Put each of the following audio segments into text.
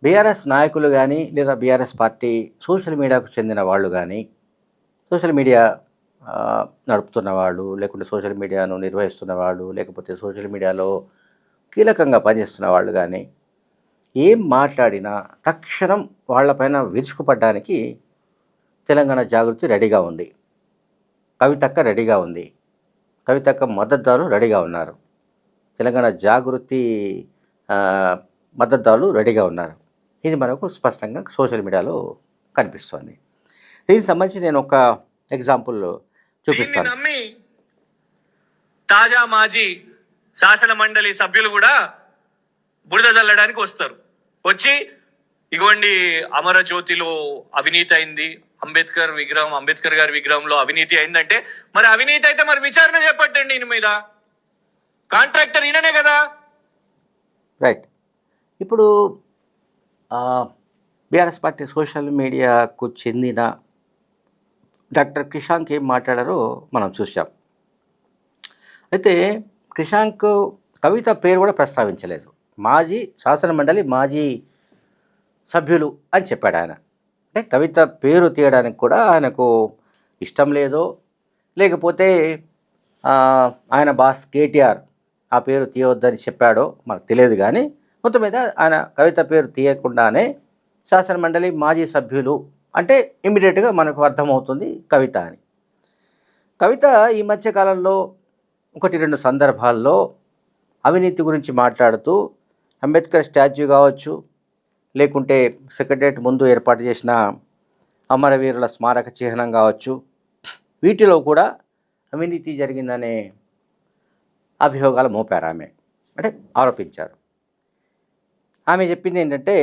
BRS నాయకులు గానీ, లేదా బీఆర్ఎస్ పార్టీ సోషల్ మీడియాకు చెందిన వాళ్ళు గానీ, సోషల్ మీడియా నడుపుతున్న వాళ్ళు, లేకుంటే సోషల్ మీడియాను నిర్వహిస్తున్న వాళ్ళు, లేకపోతే సోషల్ మీడియాలో కీలకంగా పనిచేస్తున్న వాళ్ళు గానీ, ఏం మాట్లాడినా తక్షణం వాళ్ళపైన విరుచుకుపడ్డానికి తెలంగాణ జాగృతి రెడీగా ఉంది. కవితక్క రెడీగా ఉంది. కవితక్క మద్దతుదారులు రెడీగా ఉన్నారు. తెలంగాణ జాగృతి మద్దతుదారులు రెడీగా ఉన్నారు. ఇది మనకు స్పష్టంగా సోషల్ మీడియాలో కనిపిస్తోంది. దీనికి సంబంధించి నేను ఒక ఎగ్జాంపుల్ చూపిస్తాను. నమ్మి తాజా మాజీ శాసన మండలి సభ్యులు కూడా బురద చల్లడానికి వస్తారు. వచ్చి ఇగోండి అమరజ్యోతిలో అవినీతి అయింది, అంబేద్కర్ గారి విగ్రహంలో అవినీతి అయిందంటే మరి అవినీతి అయితే మరి విచారణ చేపట్టండి ఈయన మీద. కాంట్రాక్టర్ ఈయననే కదా. రైట్. ఇప్పుడు బీఆర్ఎస్ పార్టీ సోషల్ మీడియాకు చెందిన డాక్టర్ క్రిషాంక్ ఏం మాట్లాడారో మనం చూసాం. అయితే క్రిషాంక్ కవిత పేరు కూడా ప్రస్తావించలేదు. మాజీ శాసనమండలి మాజీ సభ్యులు అని చెప్పాడు ఆయన. అంటే కవిత పేరు తీయడానికి కూడా ఆయనకు ఇష్టం లేదో, లేకపోతే ఆయన బాస్ కేటీఆర్ ఆ పేరు తీయవద్దని చెప్పాడో మనకు తెలియదు. కానీ మొత్తం మీద ఆయన కవిత పేరు తీయకుండానే శాసనమండలి మాజీ సభ్యులు అంటే ఇమ్మీడియట్గా మనకు అర్థమవుతుంది కవిత అని. కవిత ఈ మధ్యకాలంలో 1-2 సందర్భాల్లో అవినీతి గురించి మాట్లాడుతూ అంబేద్కర్ స్టాచ్యూ కావచ్చు, లేకుంటే సెక్రటరియట్ ముందు ఏర్పాటు చేసిన అమరవీరుల స్మారక చిహ్నం కావచ్చు, వీటిలో కూడా అవినీతి జరిగిందనే అభియోగాలు మోపారు ఆమె, అంటే ఆరోపించారు. ఆమె చెప్పింది ఏంటంటే,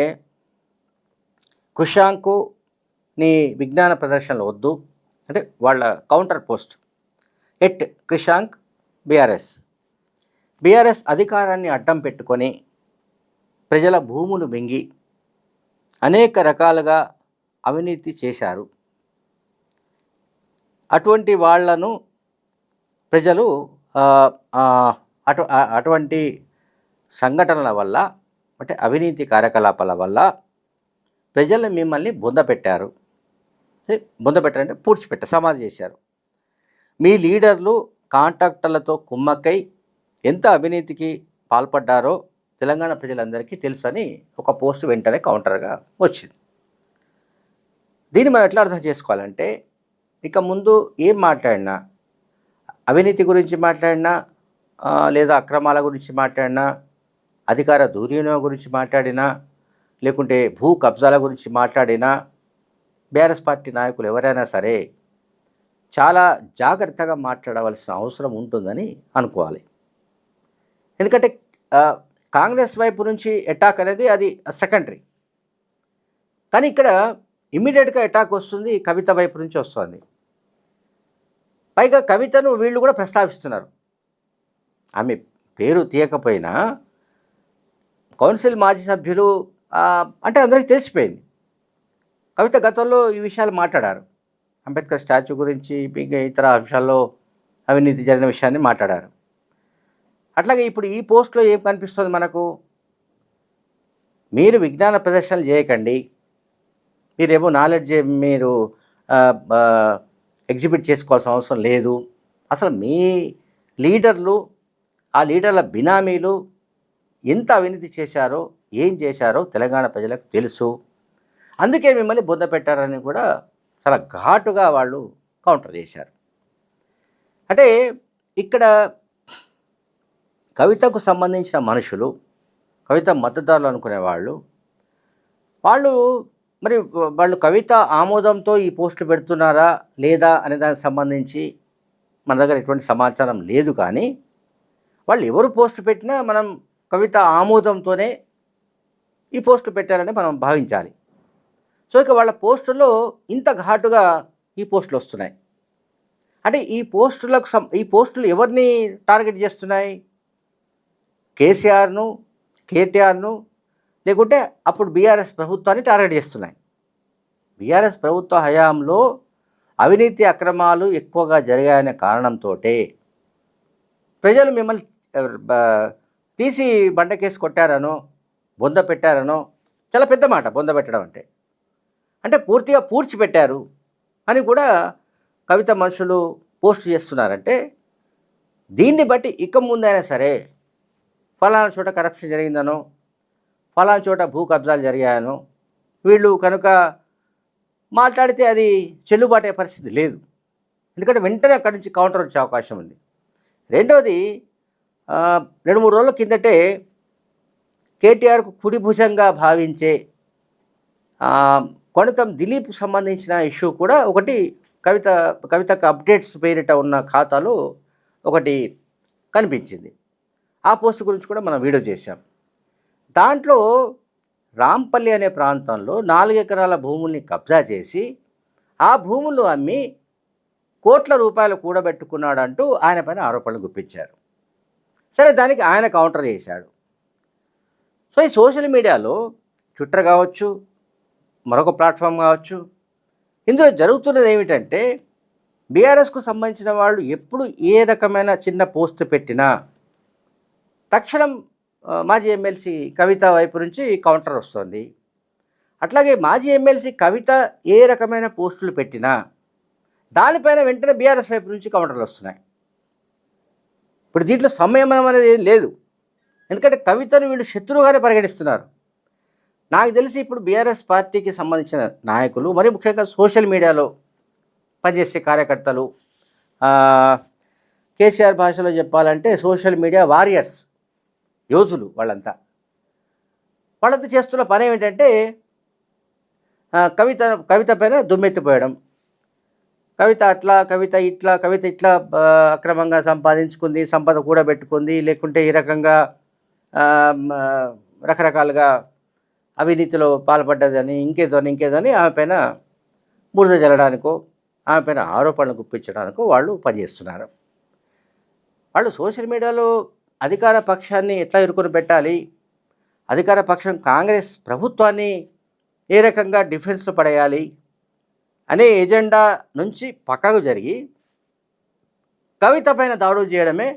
క్రిషాంకు నీ విజ్ఞాన ప్రదర్శనలు వద్దు, అంటే వాళ్ళ counter post at Krishank BRS అధికారాన్ని అడ్డం పెట్టుకొని ప్రజల భూములు మింగి అనేక రకాలుగా అవినీతి చేశారు. అటువంటి వాళ్లను ప్రజలు అటువంటి సంఘటనల వల్ల, అంటే అవినీతి కార్యకలాపాల వల్ల ప్రజలు మిమ్మల్ని బొందపెట్టారు. బొందపెట్టారంటే పూడ్చిపెట్టారు, సమాధి చేశారు. మీ లీడర్లు కాంట్రాక్టర్లతో కుమ్మక్కై ఎంత అవినీతికి పాల్పడ్డారో తెలంగాణ ప్రజలందరికీ తెలుసు అని ఒక పోస్ట్ వెంటనే కౌంటర్గా వచ్చింది. దీన్ని మనం ఎట్లా అర్థం చేసుకోవాలంటే, ఇక ముందు ఏం మాట్లాడినా, అవినీతి గురించి మాట్లాడినా, లేదా అక్రమాల గురించి మాట్లాడినా, అధికార దుర్వినియోగం గురించి మాట్లాడినా, లేకుంటే భూ కబ్జాల గురించి మాట్లాడినా, బీఆర్ఎస్ పార్టీ నాయకులు ఎవరైనా సరే చాలా జాగ్రత్తగా మాట్లాడవలసిన అవసరం ఉంటుందని అనుకోవాలి. ఎందుకంటే కాంగ్రెస్ వైపు నుంచి అటాక్ అనేది అది సెకండరీ. కానీ ఇక్కడ ఇమ్మీడియట్గా అటాక్ వస్తుంది కవిత వైపు నుంచి వస్తుంది. పైగా కవితను వీళ్ళు కూడా ప్రస్తావిస్తున్నారు. ఆమె పేరు తీయకపోయినా కౌన్సిల్ మాజీ సభ్యులు అంటే అందరికీ తెలిసిపోయింది. కవిత గతంలో ఈ విషయాలు మాట్లాడారు. అంబేద్కర్ స్టాచ్యూ గురించి, ఇంకా ఇతర అంశాల్లో అవినీతి జరిగిన విషయాన్ని మాట్లాడారు. అట్లాగే ఇప్పుడు ఈ పోస్ట్లో ఏం కనిపిస్తుంది మనకు, మీరు విజ్ఞాన ప్రదర్శనలు చేయకండి, మీరేమో నాలెడ్జ్ మీరు ఎగ్జిబిట్ చేసుకోవాల్సిన అవసరం లేదు, అసలు మీ లీడర్లు, ఆ లీడర్ల బినామీలు ఎంత అవినీతి చేశారో, ఏం చేశారో తెలంగాణ ప్రజలకు తెలుసు, అందుకే మిమ్మల్ని బొంద పెట్టారని కూడా చాలా ఘాటుగా వాళ్ళు కౌంటర్ చేశారు. అంటే ఇక్కడ కవితకు సంబంధించిన మనుషులు, కవిత మద్దతుదారులు అనుకునే వాళ్ళు మరి వాళ్ళు కవిత ఆమోదంతో ఈ పోస్టు పెడుతున్నారా లేదా అనే దానికి సంబంధించి మన దగ్గర ఎటువంటి సమాచారం లేదు. కానీ వాళ్ళు ఎవరు పోస్టు పెట్టినా మనం కవిత ఆమోదంతోనే ఈ పోస్టు పెట్టారని మనం భావించాలి. సో ఇక వాళ్ళ పోస్టుల్లో ఇంత ఘాటుగా ఈ పోస్టులు వస్తున్నాయి. అంటే ఈ పోస్టులు ఎవరిని టార్గెట్ చేస్తున్నాయి? కేసీఆర్ను, కేటీఆర్ను, లేకుంటే అప్పుడు బీఆర్ఎస్ ప్రభుత్వాన్ని టార్గెట్ చేస్తున్నాయి. బీఆర్ఎస్ ప్రభుత్వ హయాంలో అవినీతి అక్రమాలు ఎక్కువగా జరిగాయనే కారణంతో ప్రజలు మిమ్మల్ని తీసి బండకేసి కొట్టారనో, బొంద పెట్టారనో చాలా పెద్ద మాట బొందబెట్టడం అంటే. అంటే పూర్తిగా పూడ్చిపెట్టారు అని కూడా కవిత మనుషులు పోస్ట్ చేస్తున్నారంటే, దీన్ని బట్టి ఇక ముందైనా సరే ఫలానా చోట కరప్షన్ జరిగిందనో, ఫలానా చోట భూ కబ్జాలు జరిగాయనో వీళ్ళు కనుక మాట్లాడితే అది చెల్లుబాటు అయ్యే పరిస్థితి లేదు. ఎందుకంటే వెంటనే అక్కడి నుంచి కౌంటర్ వచ్చే అవకాశం ఉంది. రెండవది 2, 3 రోజుల కిందటే కేటీఆర్కు కుడి భుజంగా భావించే కొణితం దిలీప్కు సంబంధించిన ఇష్యూ కూడా ఒకటి కవితకు అప్డేట్స్ పేరిట ఉన్న ఖాతాలో ఒకటి కనిపించింది. ఆ పోస్ట్ గురించి కూడా మనం వీడియో చేశాం. దాంట్లో రాంపల్లి అనే ప్రాంతంలో 4 ఎకరాల భూముల్ని కబ్జా చేసి ఆ భూములు అమ్మి కోట్ల రూపాయలు కూడబెట్టుకున్నాడంటూ ఆయన పైన ఆరోపణలు గుప్పించారు. సరే, దానికి ఆయన కౌంటర్ చేశాడు. సో ఈ సోషల్ మీడియాలో ట్విట్టర్ కావచ్చు, మరొక ప్లాట్ఫామ్ కావచ్చు, ఇందులో జరుగుతున్నది ఏమిటంటే బీఆర్ఎస్కు సంబంధించిన వాళ్ళు ఎప్పుడు ఏ రకమైన చిన్న పోస్ట్ పెట్టినా తక్షణం మాజీ ఎమ్మెల్సీ కవిత వైపు నుంచి కౌంటర్ వస్తుంది. అట్లాగే మాజీ ఎమ్మెల్సీ కవిత ఏ రకమైన పోస్టులు పెట్టినా దానిపైన వెంటనే బీఆర్ఎస్ వైపు నుంచి కౌంటర్లు వస్తున్నాయి. ఇప్పుడు దీంట్లో సంయమనం అనేది ఏం లేదు. ఎందుకంటే కవితను వీళ్ళు శత్రువుగానే పరిగణిస్తున్నారు. నాకు తెలిసి ఇప్పుడు బీఆర్ఎస్ పార్టీకి సంబంధించిన నాయకులు, మరి ముఖ్యంగా సోషల్ మీడియాలో పనిచేసే కార్యకర్తలు, కేసీఆర్ భాషలో చెప్పాలంటే సోషల్ మీడియా వారియర్స్, యోధులు వాళ్ళంతా చేస్తున్న పని ఏమిటంటే కవిత పైన దుమ్మెత్తిపోయడం. కవిత అట్లా, కవిత ఇట్లా అక్రమంగా సంపాదించుకుంది, సంపద కూడబెట్టుకుంది, లేకుంటే ఈ రకంగా రకరకాలుగా అవినీతిలో పాల్పడ్డదని ఇంకేదని ఆమె పైన బురద జల్లడానికో, ఆమె పైన ఆరోపణలు గుప్పించడానికో వాళ్ళు పనిచేస్తున్నారు. వాళ్ళు సోషల్ మీడియాలో అధికార పక్షాన్ని ఎట్లా ఇరుకుని పెట్టాలి, అధికార పక్షం కాంగ్రెస్ ప్రభుత్వాన్ని ఏ రకంగా డిఫెన్స్లో పడేయాలి అనే ఎజెండా నుంచి పక్కకు జరిగి కవిత పైన దాడులు చేయడమే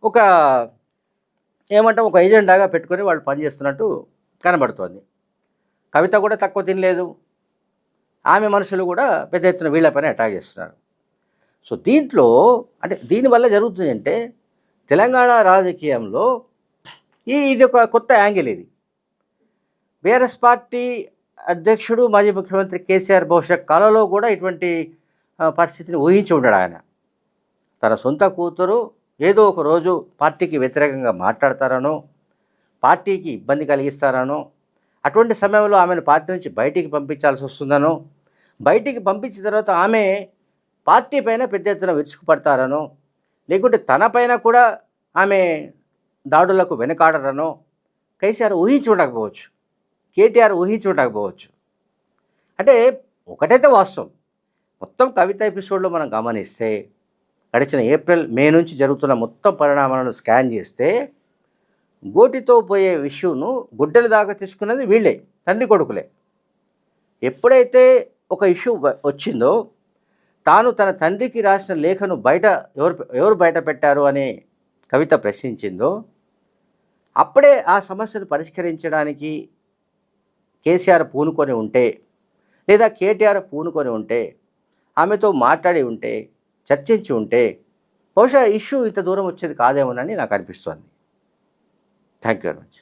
ఒక ఎజెండాగా పెట్టుకొని వాళ్ళు పనిచేస్తున్నట్టు కనబడుతోంది. కవిత కూడా తక్కువ తినలేదు, ఆమె మనుషులు కూడా పెద్ద ఎత్తున వీళ్ళపైన అటాక్ చేస్తున్నారు. సో దీంట్లో అంటే దీనివల్ల జరుగుతుంది అంటే తెలంగాణ రాజకీయంలో ఇది ఒక కొత్త యాంగిల్. ఇది బీఆర్ఎస్ పార్టీ అధ్యక్షుడు మాజీ ముఖ్యమంత్రి కేసీఆర్ బహుశా కళలో కూడా ఇటువంటి పరిస్థితిని ఊహించి ఉండడు. ఆయన తన సొంత కూతురు ఏదో ఒక రోజు పార్టీకి వ్యతిరేకంగా మాట్లాడతారనో, పార్టీకి ఇబ్బంది కలిగిస్తారనో, అటువంటి సమయంలో ఆమెను పార్టీ నుంచి బయటికి పంపించాల్సి వస్తుందనో, బయటికి పంపించిన తర్వాత ఆమె పార్టీ పైన పెద్ద ఎత్తున విరుచుకుపడతారనో, లేకుంటే తన పైన కూడా ఆమె దాడులకు వెనకాడరనో కేసీఆర్ ఊహించి ఉండకపోవచ్చు, కేటీఆర్ ఊహించి ఉండకపోవచ్చు. అంటే ఒకటైతే వాస్తవం, మొత్తం కవిత ఎపిసోడ్లో మనం గమనిస్తే గడిచిన ఏప్రిల్ మే నుంచి జరుగుతున్న మొత్తం పరిణామాలను స్కాన్ చేస్తే గోటితో పోయే ఇష్యూను గుడ్డల దాకా తీసుకున్నది వీళ్ళే, తండ్రి కొడుకులే. ఎప్పుడైతే ఒక ఇష్యూ వచ్చిందో తాను తన తండ్రికి రాసిన లేఖను ఎవరు బయట పెట్టారు అని కవిత ప్రశ్నించిందో అప్పుడే ఆ సమస్యను పరిష్కరించడానికి కేసీఆర్ పూనుకొని ఉంటే, లేదా కేటీఆర్ పూనుకొని ఉంటే, ఆమెతో మాట్లాడి ఉంటే, చర్చించి ఉంటే బహుశా ఇష్యూ ఇంత దూరం వచ్చేది కాదేమోనని నాకు అనిపిస్తోంది. Thank you very much.